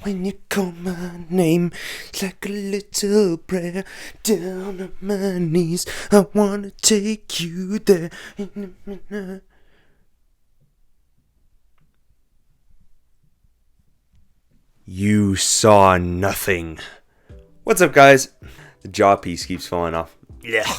When you call my name, it's like a little prayer. Down on my knees, I wanna take you there. You saw nothing. What's up, guys? The jaw piece keeps falling off. Yeah.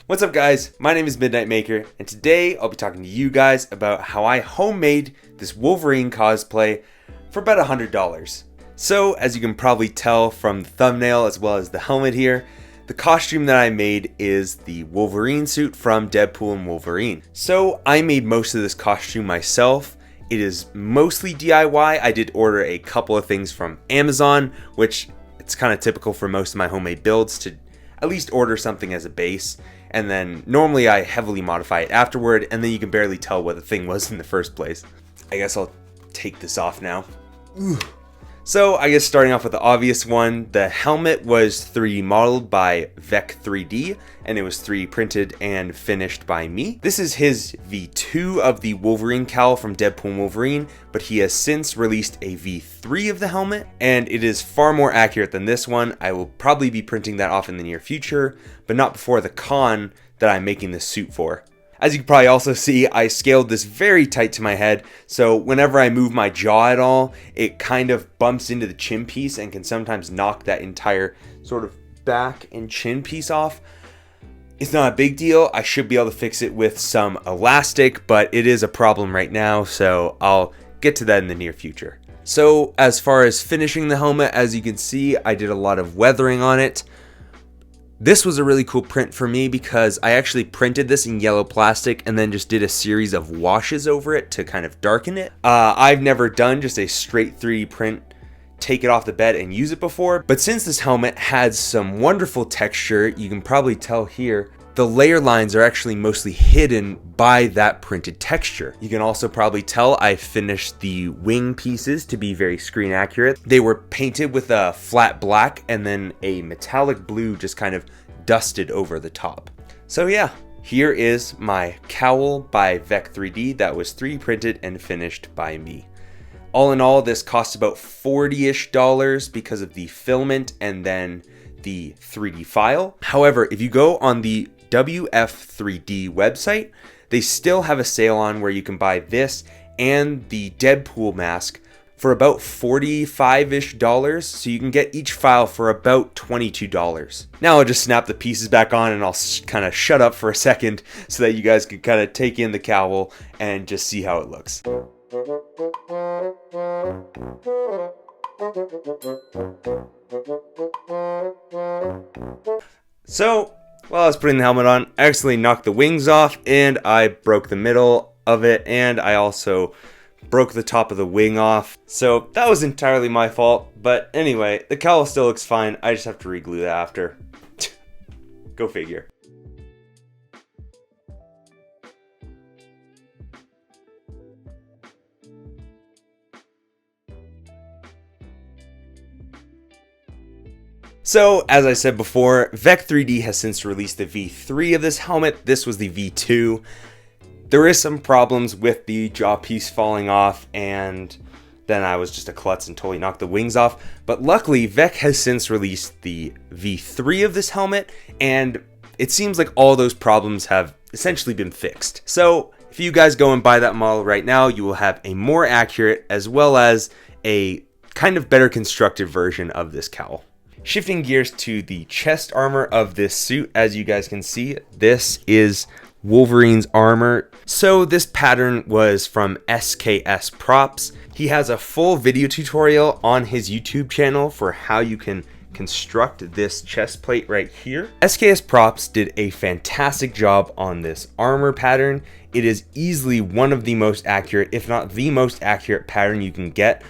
What's up, guys? My name is Midnight Maker, and today I'll be talking to you guys about how I homemade this Wolverine cosplay for about $100. So, as you can probably tell from the thumbnail as well as the helmet here, the costume that I made is the Wolverine suit from Deadpool and Wolverine. So, I made most of this costume myself. It is mostly DIY. I did order a couple of things from Amazon, which it's kind of typical for most of my homemade builds to at least order something as a base. And then normally I heavily modify it afterward, and then you can barely tell what the thing was in the first place. I guess I'll take this off now. Ooh. So I guess starting off with the obvious one, the helmet was 3D modeled by Vec 3D, and it was 3D printed and finished by me. This is his V2 of the Wolverine cowl from Deadpool and Wolverine, but he has since released a V3 of the helmet, and it is far more accurate than this one. I will probably be printing that off in the near future, but not before the con that I'm making this suit for. As you can probably also see, I scaled this very tight to my head, so whenever I move my jaw at all, it kind of bumps into the chin piece and can sometimes knock that entire sort of back and chin piece off. It's not a big deal. I should be able to fix it with some elastic, but it is a problem right now, so I'll get to that in the near future. So as far as finishing the helmet, as you can see, I did a lot of weathering on it. This was a really cool print for me because I actually printed this in yellow plastic and then just did a series of washes over it to kind of darken it. I've never done just a straight 3D print, take it off the bed and use it before, but since this helmet had some wonderful texture, you can probably tell here, the layer lines are actually mostly hidden by that printed texture. You can also probably tell I finished the wing pieces to be very screen accurate. They were painted with a flat black and then a metallic blue just kind of dusted over the top. So yeah, here is my cowl by Vec 3D that was 3D printed and finished by me. All in all, this cost about $40-ish because of the filament and then the 3D file. However, if you go on the WF3D website, they still have a sale on where you can buy this and the Deadpool mask for about $45-ish, so you can get each file for about $22. Now I'll just snap the pieces back on and I'll kind of shut up for a second so that you guys can kind of take in the cowl and just see how it looks. So, while I was putting the helmet on, I accidentally knocked the wings off and I broke the middle of it, and I also broke the top of the wing off. So that was entirely my fault, but anyway, the cowl still looks fine. I just have to re-glue that after. Go figure. So, as I said before, Vec 3D has since released the V3 of this helmet. This was the V2. There is some problems with the jaw piece falling off, and then I was just a klutz and totally knocked the wings off. But luckily, Vec has since released the V3 of this helmet, and it seems like all those problems have essentially been fixed. So, if you guys go and buy that model right now, you will have a more accurate as well as a kind of better constructed version of this cowl. Shifting gears to the chest armor of this suit, as you guys can see, this is Wolverine's armor. So this pattern was from SKS Props. He has a full video tutorial on his YouTube channel for how you can construct this chest plate right here. SKS Props did a fantastic job on this armor pattern. It is easily one of the most accurate, if not the most accurate pattern you can get,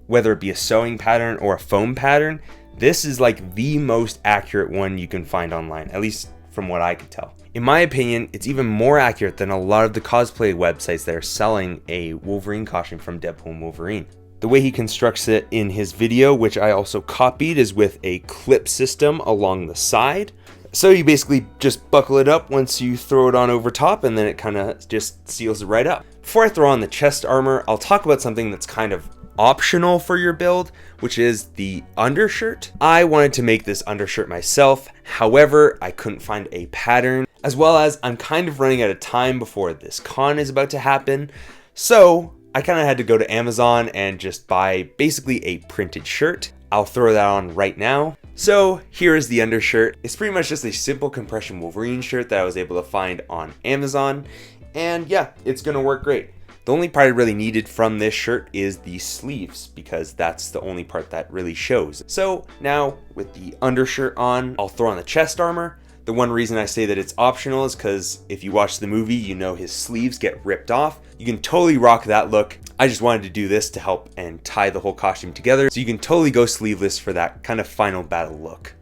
whether it be a sewing pattern or a foam pattern. This is like the most accurate one you can find online, at least from what I could tell. In my opinion, it's even more accurate than a lot of the cosplay websites that are selling a Wolverine costume from Deadpool and Wolverine. The way he constructs it in his video, which I also copied, is with a clip system along the side. So you basically just buckle it up once you throw it on over top, and then it kind of just seals it right up. Before I throw on the chest armor, I'll talk about something that's kind of optional for your build, which is the undershirt. I wanted to make this undershirt myself. However, I couldn't find a pattern, as well as I'm kind of running out of time before this con is about to happen. So I kind of had to go to Amazon and just buy basically a printed shirt. I'll throw that on right now. So here is the undershirt. It's pretty much just a simple compression Wolverine shirt that I was able to find on Amazon. And yeah, it's gonna work great. The only part I really needed from this shirt is the sleeves, because that's the only part that really shows. So now with the undershirt on, I'll throw on the chest armor. The one reason I say that it's optional is because if you watch the movie, you know his sleeves get ripped off. You can totally rock that look. I just wanted to do this to help and tie the whole costume together, so you can totally go sleeveless for that kind of final battle look.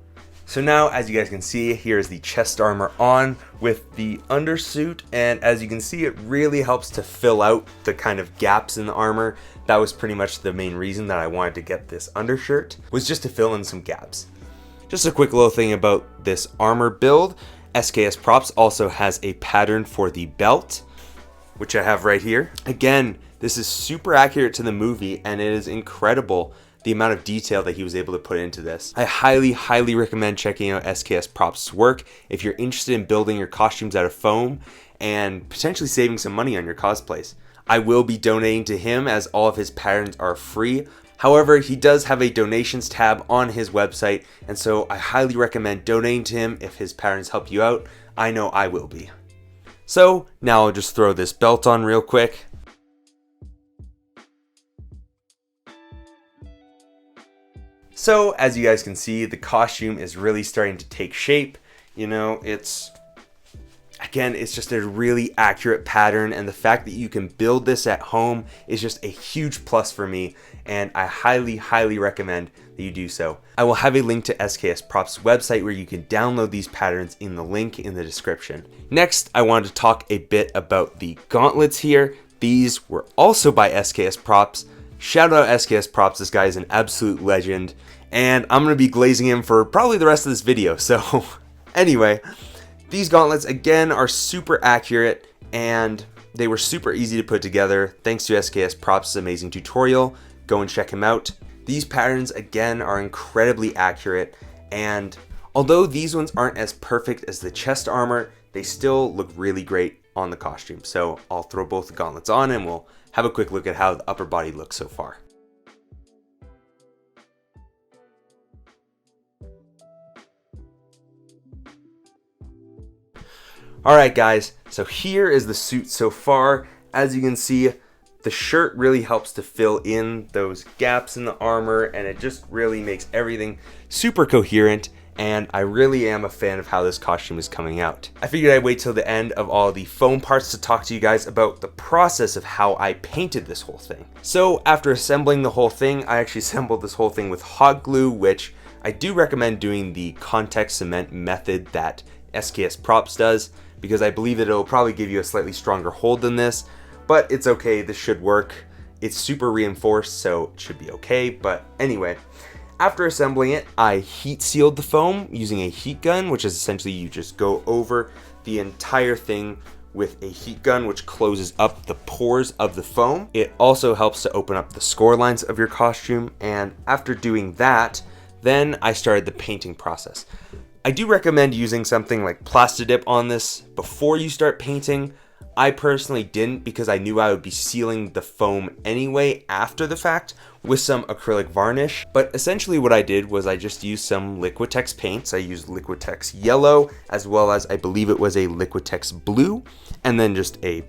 So now, as you guys can see, here's the chest armor on with the undersuit, and as you can see, it really helps to fill out the kind of gaps in the armor. That was pretty much the main reason that I wanted to get this undershirt, was just to fill in some gaps. Just a quick little thing about this armor build, SKS Props also has a pattern for the belt, which I have right here. Again, this is super accurate to the movie, and it is incredible the amount of detail that he was able to put into this. I highly recommend checking out SKS Props' work if you're interested in building your costumes out of foam and potentially saving some money on your cosplays. I will be donating to him as all of his patterns are free. However, he does have a donations tab on his website, and so I highly recommend donating to him if his patterns help you out. I know I will be. So now I'll just throw this belt on real quick. So as you guys can see, the costume is really starting to take shape. You know, it's just a really accurate pattern, and the fact that you can build this at home is just a huge plus for me, and I highly recommend that you do so. I will have a link to SKS Props' website where you can download these patterns in the link in the description. Next, I wanted to talk a bit about the gauntlets here. These were also by SKS Props. Shout out SKS Props, this guy is an absolute legend, and I'm going to be glazing him for probably the rest of this video, so anyway, these gauntlets again are super accurate, and they were super easy to put together thanks to SKS Props' amazing tutorial. Go and check him out. These patterns again are incredibly accurate, and although these ones aren't as perfect as the chest armor, they still look really great on the costume. So I'll throw both the gauntlets on and we'll have a quick look at how the upper body looks so far. Alright guys, so here is the suit so far. As you can see, the shirt really helps to fill in those gaps in the armor, and it just really makes everything super coherent, and I really am a fan of how this costume is coming out. I figured I'd wait till the end of all the foam parts to talk to you guys about the process of how I painted this whole thing. So after assembling the whole thing, I actually assembled this whole thing with hot glue, which I do recommend doing the contact cement method that SKS Props does, because I believe that it'll probably give you a slightly stronger hold than this, but it's okay, this should work. It's super reinforced, so it should be okay. But anyway, after assembling it, I heat sealed the foam using a heat gun, which is essentially you just go over the entire thing with a heat gun, which closes up the pores of the foam. It also helps to open up the score lines of your costume, and after doing that, then I started the painting process. I do recommend using something like Plastidip on this before you start painting. I personally didn't, because I knew I would be sealing the foam anyway after the fact with some acrylic varnish. But essentially what I did was I just used some Liquitex paints. I used Liquitex yellow, as well as I believe it was a Liquitex blue, and then just a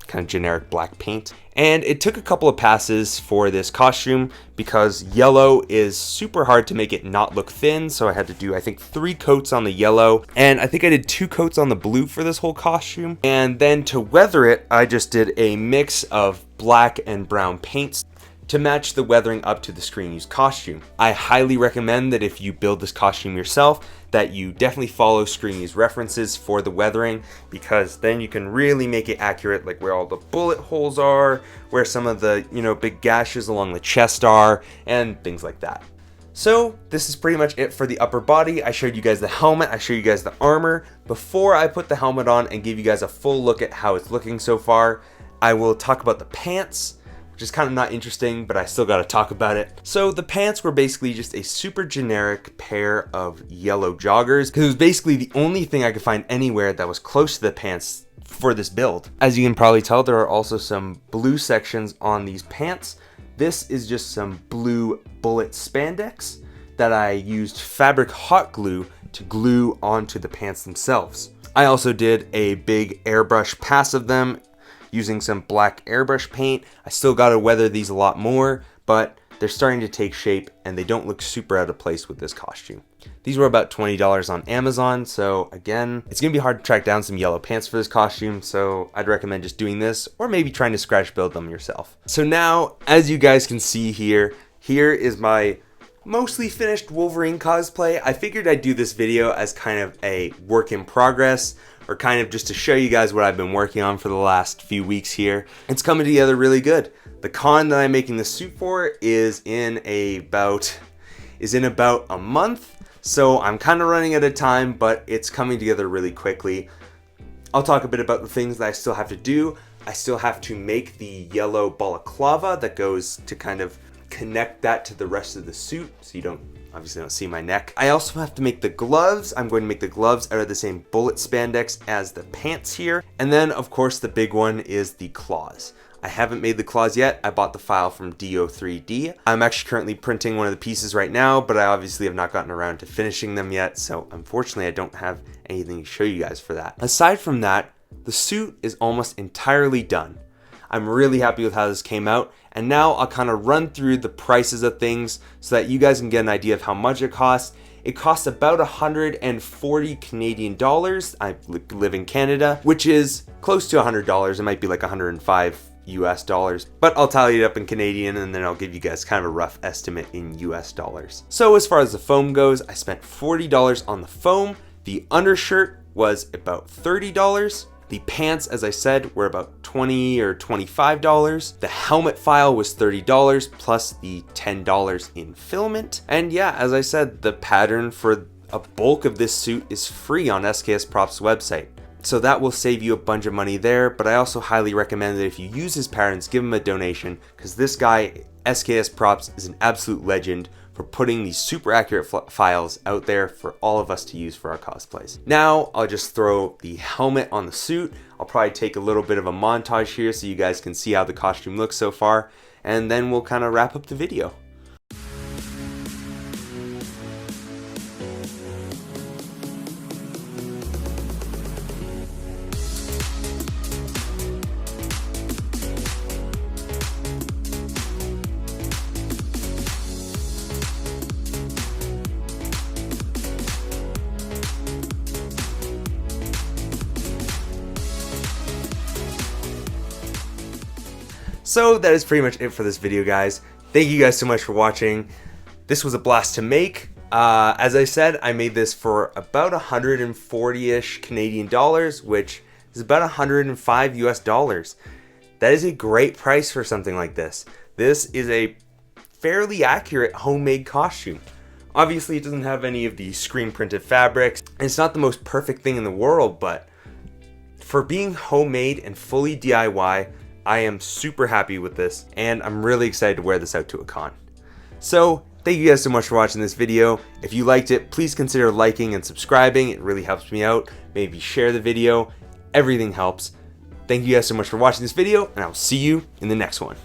kind of generic black paint. And it took a couple of passes for this costume because yellow is super hard to make it not look thin, so I had to do I think 3 coats on the yellow, and I think I did 2 coats on the blue for this whole costume. And then to weather it, I just did a mix of black and brown paints to match the weathering up to the screen used costume. I highly recommend that if you build this costume yourself, that you definitely follow screen use references for the weathering, because then you can really make it accurate, like where all the bullet holes are, where some of the, big gashes along the chest are, and things like that. So this is pretty much it for the upper body. I showed you guys the helmet, I showed you guys the armor. Before I put the helmet on and give you guys a full look at how it's looking so far, I will talk about the pants. which is kind of not interesting, but I still got to talk about it. So the pants were basically just a super generic pair of yellow joggers, because it was basically the only thing I could find anywhere that was close to the pants for this build. As you can probably tell, there are also some blue sections on these pants. This is just some blue bullet spandex that I used fabric hot glue to glue onto the pants themselves. I also did a big airbrush pass of them using some black airbrush paint. I still gotta weather these a lot more, but they're starting to take shape and they don't look super out of place with this costume. These were about $20 on Amazon, so again, it's gonna be hard to track down some yellow pants for this costume, so I'd recommend just doing this or maybe trying to scratch build them yourself. So now, as you guys can see here is my mostly finished Wolverine cosplay. I figured I'd do this video as kind of a work in progress, or kind of just to show you guys what I've been working on for the last few weeks here. It's coming together really good. The con that I'm making the suit for is in about a month, so I'm kind of running out of time, but it's coming together really quickly. I'll talk a bit about the things that I still have to do. I still have to make the yellow balaclava that goes to kind of connect that to the rest of the suit, so you obviously don't see my neck. I also have to make the gloves. I'm going to make the gloves out of the same bullet spandex as the pants here. And then of course the big one is the claws. I haven't made the claws yet. I bought the file from DO3D. I'm actually currently printing one of the pieces right now, but I obviously have not gotten around to finishing them yet, so unfortunately I don't have anything to show you guys for that. Aside from that, the suit is almost entirely done. I'm really happy with how this came out, and now I'll kind of run through the prices of things so that you guys can get an idea of how much it costs. It costs about 140 Canadian dollars. I live in Canada, which is close to $100. It might be like 105 US dollars, but I'll tally it up in Canadian and then I'll give you guys kind of a rough estimate in US dollars. So as far as the foam goes, I spent $40 on the foam. The undershirt was about $30. The pants, as I said, were about $20 or $25. The helmet file was $30 plus the $10 in filament. And yeah, as I said, the pattern for a bulk of this suit is free on SKS Props website. So that will save you a bunch of money there, but I also highly recommend that if you use his patterns, give him a donation, because this guy, SKS Props, is an absolute legend for putting these super accurate files out there for all of us to use for our cosplays. Now, I'll just throw the helmet on the suit. I'll probably take a little bit of a montage here so you guys can see how the costume looks so far, and then we'll kind of wrap up the video. So that is pretty much it for this video, guys. Thank you guys so much for watching. This was a blast to make. As I said, I made this for about 140-ish Canadian dollars, which is about 105 US dollars. That is a great price for something like this. This is a fairly accurate homemade costume. Obviously, it doesn't have any of the screen printed fabrics. It's not the most perfect thing in the world, but for being homemade and fully DIY, I am super happy with this, and I'm really excited to wear this out to a con. So, thank you guys so much for watching this video. If you liked it, please consider liking and subscribing. It really helps me out. Maybe share the video. Everything helps. Thank you guys so much for watching this video, and I'll see you in the next one.